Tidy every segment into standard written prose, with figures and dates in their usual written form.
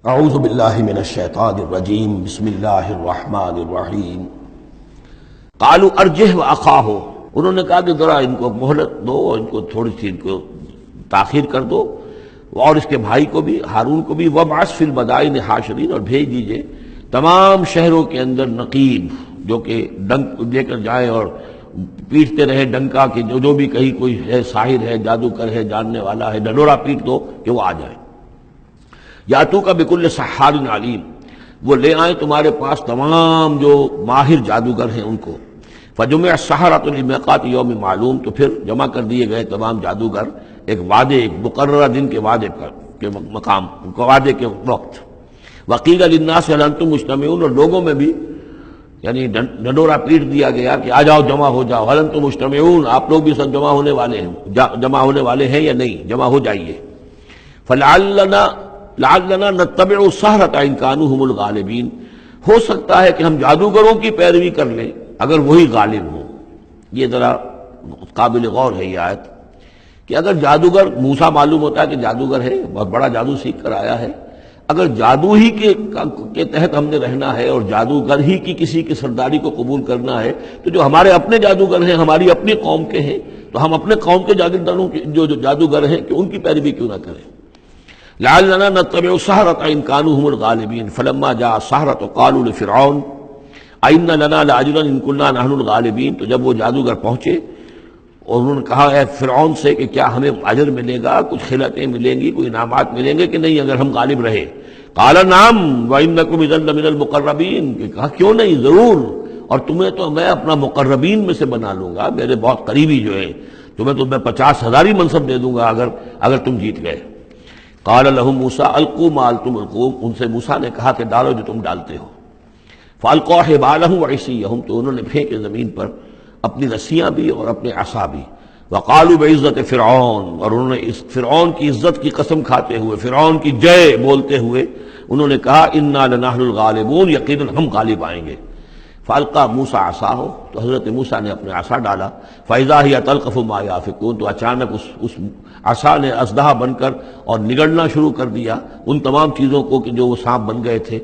اعوذ باللہ من الشیطان الرجیم بسم اللہ الرحمن الرحیم قالوا ارجہ واخاہ، انہوں نے کہا کہ ذرا ان کو مہلت دو، ان کو تھوڑی سی ان کو تاخیر کر دو، اور اس کے بھائی کو بھی، ہارون کو بھی، وابعث فی المدائن حاشرین، اور بھیج دیجئے تمام شہروں کے اندر نقیب جو کہ ڈنک لے کر جائیں اور پیٹتے رہے ڈنکا کہ جو بھی کہیں کوئی ہے، ساحر ہے، جادوگر ہے، جاننے والا ہے، ڈنڈورا پیٹ دو کہ وہ آ جائے۔ یاتو کا بکل سحار علیم، وہ لے آئیں تمہارے پاس تمام جو ماہر جادوگر ہیں ان کو۔ فجمع السحرۃ لمیقات یوم معلوم، تو پھر جمع کر دیے گئے تمام جادوگر ایک وعدے، ایک مقررہ دن کے وعدے پر کے مقام، وعدے کے وقت۔ وقیل للناس هل انتم مجتمعون، اور لوگوں میں بھی یعنی ڈنڈورا پیٹ دیا گیا کہ آ جاؤ، جمع ہو جاؤ، هل انتم مجتمعون، آپ لوگ بھی سب جمع ہونے والے ہیں یا نہیں، جمع ہو جائیے۔ لعلنا نتبع السحرۃ ان كانوا هم الغالبین، ہو سکتا ہے کہ ہم جادوگروں کی پیروی کر لیں اگر وہی غالب ہوں۔ یہ ذرا قابل غور ہے یہ آیت کہ اگر جادوگر، موسیٰ معلوم ہوتا ہے کہ جادوگر ہے، بہت بڑا جادو سیکھ کر آیا ہے، اگر جادو ہی کے تحت ہم نے رہنا ہے اور جادوگر ہی کی کسی کی سرداری کو قبول کرنا ہے، تو جو ہمارے اپنے جادوگر ہیں، ہماری اپنی قوم کے ہیں، تو ہم اپنے قوم کے جادوگروں جو جادوگر ہیں کہ ان کی پیروی کیوں نہ کریں۔ لعلنا نتبع السحرۃ ان كانوا هم الغالبین فلما جاء السحرۃ قالوا لفرعون أئن لنا لأجرا إن كنا نحن الغالبین، تو جب وہ جادوگر پہنچے اور انہوں نے کہا اے فرعون سے کہ کیا ہمیں اجر ملے گا، کچھ خلعتیں ملیں گی، کوئی انعامات ملیں گے کہ نہیں اگر ہم غالب رہے؟ قال نعم وإنكم إذا لمن المقربین، کہ کہا کیوں نہیں، ضرور، اور تمہیں تو میں اپنا مقربین میں سے بنا لوں گا، میرے بہت قریبی جو ہیں، تمہیں تو میں 50,000 منصب دے دوں گا اگر تم جیت گئے۔ قال لهم موسیٰ القوا ما انتم ملقون، ان سے موسیٰ نے کہا کہ ڈالو جو تم ڈالتے ہو۔ فالقوا حبالهم وعصیهم، تو انہوں نے پھینکے زمین پر اپنی رسیاں بھی اور اپنے عصا بھی۔ وقالوا بعزت فرعون، اور انہوں نے اس فرعون کی عزت کی قسم کھاتے ہوئے، فرعون کی جے بولتے ہوئے انہوں نے کہا انا لنحن الغالبون، یقیناً ہم غالب آئیں گے۔ فالقا موسیٰ عصاہ، تو حضرت موسیٰ نے اپنے عصا ڈالا۔ فاذا هي تلقف ما یافکون، تو اچانک اس عصا نے اسدحہ بن کر اور نگڑنا شروع کر دیا ان تمام چیزوں کو کہ جو وہ سانپ بن گئے تھے۔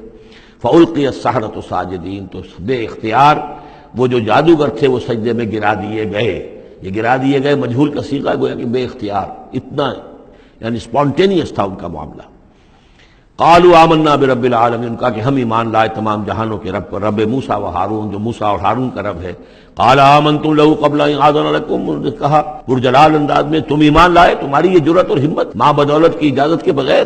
فألقی السحرۃ ساجدین، تو بے اختیار وہ جو جادوگر تھے وہ سجدے میں گرا دیے گئے۔ یہ گرا دیے گئے مجہول کا صیغہ گویا کہ بے اختیار، اتنا یعنی اسپونٹینیس تھا ان کا معاملہ۔ قالوا آمنا برب العالمین، کہا کہ ہم ایمان لائے تمام جہانوں کے رب پر، رب موسیٰ و ہارون، جو موسیٰ اور ہارون کا رب ہے۔ قال آمنتم لہ قبل ان آذن لکم، انہوں نے کہا پرجلال انداز میں، تم ایمان لائے، تمہاری یہ جرأت اور ہمت ماں بدولت کی اجازت کے بغیر۔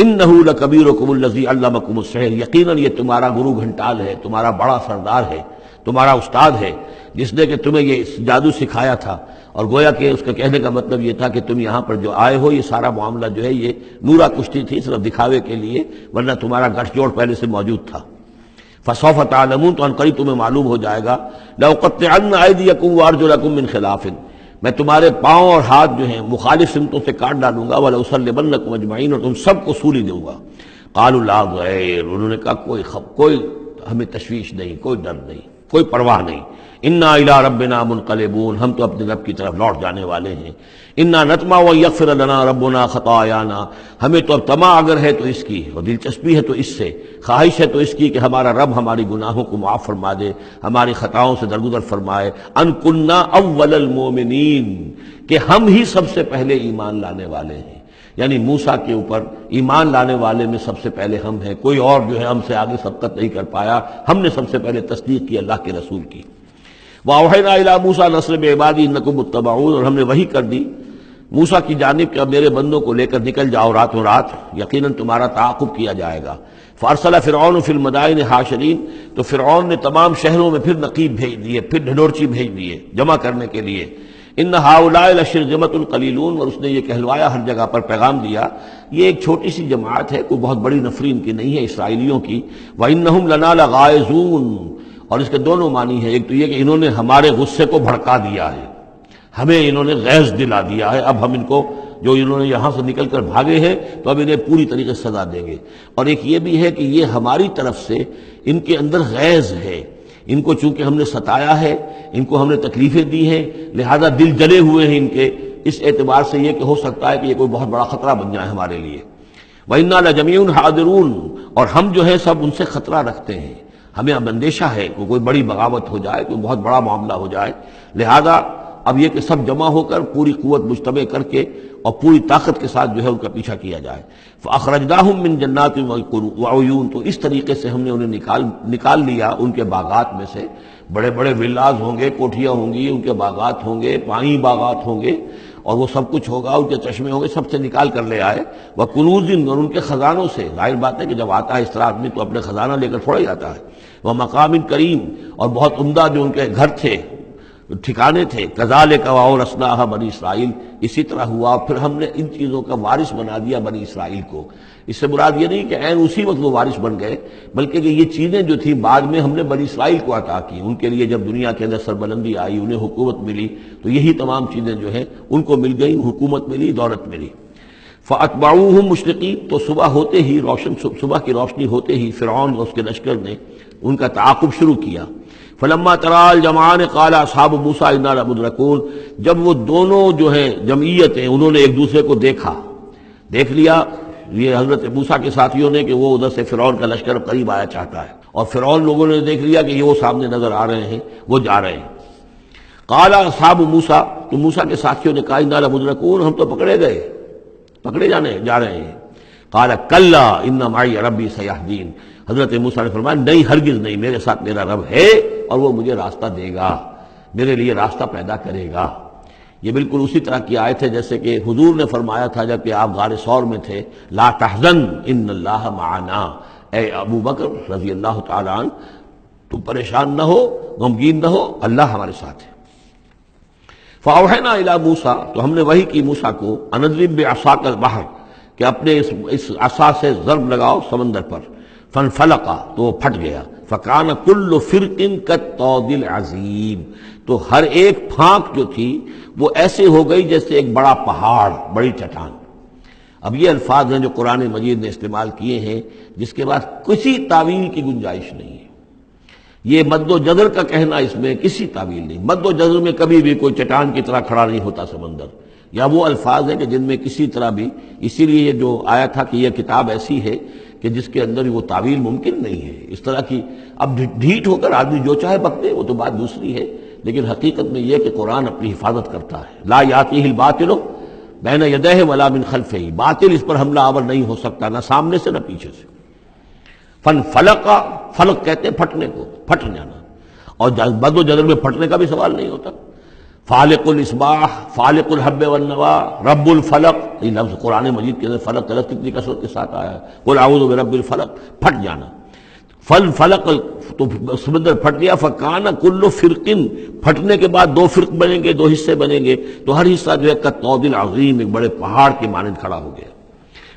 انہ لکبیرکم الذی علمکم السحر، یقیناً یہ تمہارا گرو گھنٹال ہے، تمہارا بڑا سردار ہے، تمہارا استاد ہے، جس نے کہ تمہیں یہ جادو سکھایا تھا۔ اور گویا کہ اس کا کہنے کا مطلب یہ تھا کہ تم یہاں پر جو آئے ہو، یہ سارا معاملہ جو ہے یہ نورا کشتی تھی، صرف دکھاوے کے لیے، ورنہ تمہارا گٹھ جوڑ پہلے سے موجود تھا۔ فسوف تعلمون، تو عنقریب تمہیں معلوم ہو جائے گا۔ لأقطعن أيديكم وأرجلكم من خلاف، میں تمہارے پاؤں اور ہاتھ جو ہیں مخالف سمتوں سے کاٹ ڈالوں گا۔ وَلَأُصَلِّبَنَّكُمْ أَجْمَعِينَ، اور تم سب کو سولی دوں گا۔ قالوا لا ضير، انہوں نے کہا کوئی ہمیں تشویش نہیں، کوئی ڈر نہیں، کوئی پرواہ نہیں۔ انا الی ربنا منقلبون، ہم تو اپنے رب کی طرف لوٹ جانے والے ہیں۔ انا نطمع ان یغفر لنا ربنا خطایانا، ہمیں تو اب طمع اگر ہے تو اس کی، اور دلچسپی ہے تو اس سے، خواہش ہے تو اس کی کہ ہمارا رب ہماری گناہوں کو معاف فرما دے، ہماری خطاؤں سے درگزر فرمائے۔ ان کنا اول المؤمنین، کہ ہم ہی سب سے پہلے ایمان لانے والے ہیں، یعنی موسیٰ کے اوپر ایمان لانے والے میں سب سے پہلے ہم ہیں، کوئی اور جو ہے ہم سے آگے سبقت نہیں کر پایا، ہم نے سب سے پہلے تصدیق کی اللہ کے رسول کی۔ وَأَوْحَيْنَا إِلَىٰ مُوسَىٰ نَصْرِ بِعِبَادِي إِنَّكُمْ مُتَّبَعُونَ، اور ہم نے وحی کر دی موسیٰ کی جانب کہ اب میرے بندوں کو لے کر نکل جاؤ راتوں رات، یقیناً تمہارا تعاقب کیا جائے گا۔ فَأَرْسَلَ فِرْعَوْنُ فِي الْمَدَائِنِ حَاشِرِينَ، تو فرعون نے تمام شہروں میں پھر نقیب بھیج دیے، پھر ڈھنڈورچی بھیج دیے جمع کرنے کے لیے۔ ان هؤلاء لشرذمة قلیلون، اور اس نے یہ کہلوایا ہر جگہ پر پیغام دیا، یہ ایک چھوٹی سی جماعت ہے، کوئی بہت بڑی نفری ان کی نہیں ہے اسرائیلیوں کی۔ وَإِنَّهُمْ لَنَا لَغَائِظُونَ، اور اس کے دونوں معنی ہیں، ایک تو یہ کہ انہوں نے ہمارے غصے کو بھڑکا دیا ہے، ہمیں انہوں نے غیظ دلا دیا ہے، اب ہم ان کو جو انہوں نے یہاں سے نکل کر بھاگے ہیں تو اب انہیں پوری طریقے سے سزا دیں گے۔ اور ایک یہ بھی ہے کہ یہ ہماری طرف سے ان کے اندر غیظ ہے، ان کو چونکہ ہم نے ستایا ہے، ان کو ہم نے تکلیفیں دی ہیں، لہذا دل جلے ہوئے ہیں ان کے، اس اعتبار سے یہ کہ ہو سکتا ہے کہ یہ کوئی بہت بڑا خطرہ بن جائے ہمارے لیے۔ وَإِنَّا لَجَمِيعٌ حَاضِرُونَ، اور ہم جو ہے سب ان سے خطرہ رکھتے ہیں، ہمیں اب اندیشہ ہے کہ کوئی بڑی بغاوت ہو جائے، کوئی بہت بڑا معاملہ ہو جائے، لہذا اب یہ کہ سب جمع ہو کر پوری قوت مجتمع کر کے اور پوری طاقت کے ساتھ جو ہے ان کا پیچھا کیا جائے۔ فَأَخْرَجْنَاهُم مِّن جَنَّاتٍ وَعُيُونٍ، تو اس طریقے سے ہم نے انہیں نکال لیا ان کے باغات میں سے، بڑے بڑے ولاز ہوں گے، کوٹھیاں ہوں گی، ان کے باغات ہوں گے، پانی باغات ہوں گے، اور وہ سب کچھ ہوگا، ان کے چشمے ہوں گے، سب سے نکال کر لے آئے۔ وَكُنُوزٍ، اور ان کے خزانوں سے، ظاہر بات ہے کہ جب آتا ہے اس طرح آدمی تو اپنے خزانہ لے کر تھوڑا ہی آتا ہے۔ وَمَقَامٍ کریم، اور بہت عمدہ جو ان کے گھر تھے، ٹھکانے تھے۔ کذالک وَأَوْرَثْنَاهَا بنی اسرائیل، اسی طرح ہوا پھر ہم نے ان چیزوں کا وارث بنا دیا بنی اسرائیل کو۔ اس سے مراد یہ نہیں کہ عین اسی وقت وہ وارث بن گئے، بلکہ کہ یہ چیزیں جو تھیں بعد میں ہم نے بنی اسرائیل کو عطا کی، ان کے لیے جب دنیا کے اندر سربلندی آئی، انہیں حکومت ملی، تو یہی تمام چیزیں جو ہیں ان کو مل گئی، حکومت ملی، دولت ملی۔ فَأَتْبَعُوهُم مُشْرِقِينَ، تو صبح ہوتے ہی صبح کی روشنی ہوتے ہی فرعون اور اس کے لشکر نے ان کا تعاقب شروع کیا۔ فلما ترى الجمعان قال اصحاب موسیٰ انا لمدرکون، جب وہ دونوں جو ہیں جمعیتیں انہوں نے ایک دوسرے کو دیکھ لیا، یہ حضرت موسیٰ کے ساتھیوں نے کہ وہ ادھر سے فرعون کا لشکر قریب آیا چاہتا ہے، اور فرعون لوگوں نے دیکھ لیا کہ یہ وہ سامنے نظر آ رہے ہیں، وہ جا رہے ہیں۔ قال اصحاب موسیٰ، تو موسیٰ کے ساتھیوں نے کہا انا لمدرکون، ہم تو پکڑے جا رہے ہیں۔ قال کلا ان معی ربی سیہدین، حضرت موسیٰ نے فرمایا نہیں، ہرگز نہیں، میرے ساتھ میرا رب ہے اور وہ مجھے راستہ دے گا، میرے لیے راستہ پیدا کرے گا۔ یہ بالکل اسی طرح کی آیت ہے جیسے کہ حضور نے فرمایا تھا جب کہ آپ غار ثور میں تھے، لا تحزن ان اللہ معنا، اے ابو بکر رضی اللہ تعالیٰ عنہ تم پریشان نہ ہو، غمگین نہ ہو، اللہ ہمارے ساتھ ہے۔ فاوحینا الی موسیٰ، تو ہم نے وحی کی موسیٰ کو، ان اضرب بعصاک البحر، کہ اپنے اس عصا سے ضرب لگاؤ سمندر پر، فانفلق، تو وہ پھٹ گیا، فکان کل فرق کالطود العظیم، تو ہر ایک پھانک جو تھی وہ ایسے ہو گئی جیسے ایک بڑا پہاڑ، بڑی چٹان۔ اب یہ الفاظ ہیں جو قرآن مجید نے استعمال کیے ہیں جس کے بعد کسی تعویل کی گنجائش نہیں ہے۔ یہ مد و جزر کا کہنا، اس میں کسی تعویل نہیں، مد و جزر میں کبھی بھی کوئی چٹان کی طرح کھڑا نہیں ہوتا سمندر، یا وہ الفاظ ہیں کہ جن میں کسی طرح بھی، اسی لیے یہ جو آیا تھا کہ یہ کتاب ایسی ہے کہ جس کے اندر وہ تعویل ممکن نہیں ہے، اس طرح کی۔ اب ڈھیٹ ہو کر آدمی جو چاہے بکتے، وہ تو بات دوسری ہے، لیکن حقیقت میں یہ کہ قرآن اپنی حفاظت کرتا ہے۔ لا یاتیہ الباطل بین یدیہ ولا من خلفہ، باطل اس پر حملہ آور نہیں ہو سکتا، نہ سامنے سے نہ پیچھے سے۔ فلق، فلق کہتے ہیں پھٹنے کو، پھٹ جانا، اور بد و جدر میں پھٹنے کا بھی سوال نہیں ہوتا۔ فالق الاصباح، فالق الحب والنوا، رب الفلق، یہ لفظ قرآن مجید کے اندر فلق کا لفظ کتنی کثرت کے ساتھ آیا ہے، قل اعوذ برب الفلق، پھٹ جانا۔ فلق، تو سمندر پھٹ گیا، فکان کل فرق، پھٹنے کے بعد دو فرق بنیں گے، دو حصے بنیں گے، تو ہر حصہ جو ہے کالطود العظیم، ایک بڑے پہاڑ کے مانند کھڑا ہو گیا۔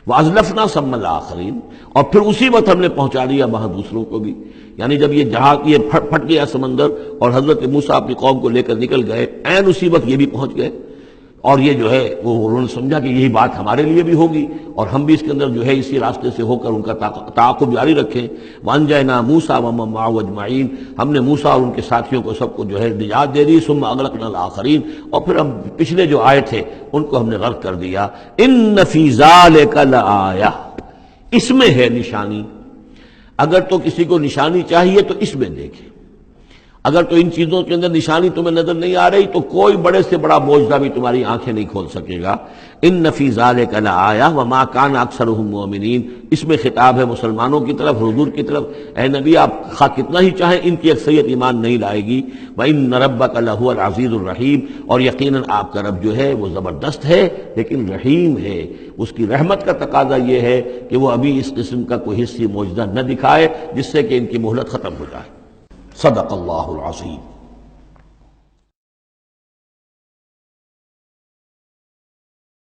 وَأَزْلَفْنَا ثَمَّ الْآخَرِينَ، اور پھر اسی وقت ہم نے پہنچا دیا وہاں دوسروں کو بھی، یعنی جب یہ جہاز یہ پھٹ گیا سمندر اور حضرت موسیٰ اپنی قوم کو لے کر نکل گئے، عین اسی وقت یہ بھی پہنچ گئے، اور یہ جو ہے وہ انہوں نے سمجھا کہ یہی بات ہمارے لیے بھی ہوگی اور ہم بھی اس کے اندر جو ہے اسی راستے سے ہو کر ان کا تعاقب جاری رکھیں۔ وَأَنجَيْنَا مُوسَىٰ وَمَن مَّعَهُ أَجْمَعِينَ، ہم نے موسیٰ اور ان کے ساتھیوں کو سب کو جو ہے نجات دے دی۔ ثُمَّ أَغْرَقْنَا الْآخَرِينَ، اور پھر ہم پچھلے جو آئے تھے ان کو ہم نے غرق کر دیا۔ إِنَّ فِي ذَلِكَ لَآيَةً، اس میں ہے نشانی، اگر تو کسی کو نشانی چاہیے تو اس میں دیکھیں، اگر تو ان چیزوں کے اندر نشانی تمہیں نظر نہیں آ رہی تو کوئی بڑے سے بڑا معجزہ بھی تمہاری آنکھیں نہیں کھول سکے گا۔ ان فی ذلک لآیہ وما کان اکثرهم مؤمنین، اس میں خطاب ہے مسلمانوں کی طرف، حضور کی طرف، اے نبی آپ خواہ کتنا ہی چاہیں ان کی اکثریت ایمان نہیں لائے گی۔ وان ربک لہو العزیز الرحیم، اور یقیناً آپ کا رب جو ہے وہ زبردست ہے لیکن رحیم ہے، اس کی رحمت کا تقاضا یہ ہے کہ وہ ابھی اس قسم کا کوئی حصی معجزہ نہ دکھائے جس سے کہ ان کی مہلت ختم ہو جائے۔ صدق اللہ العظیم۔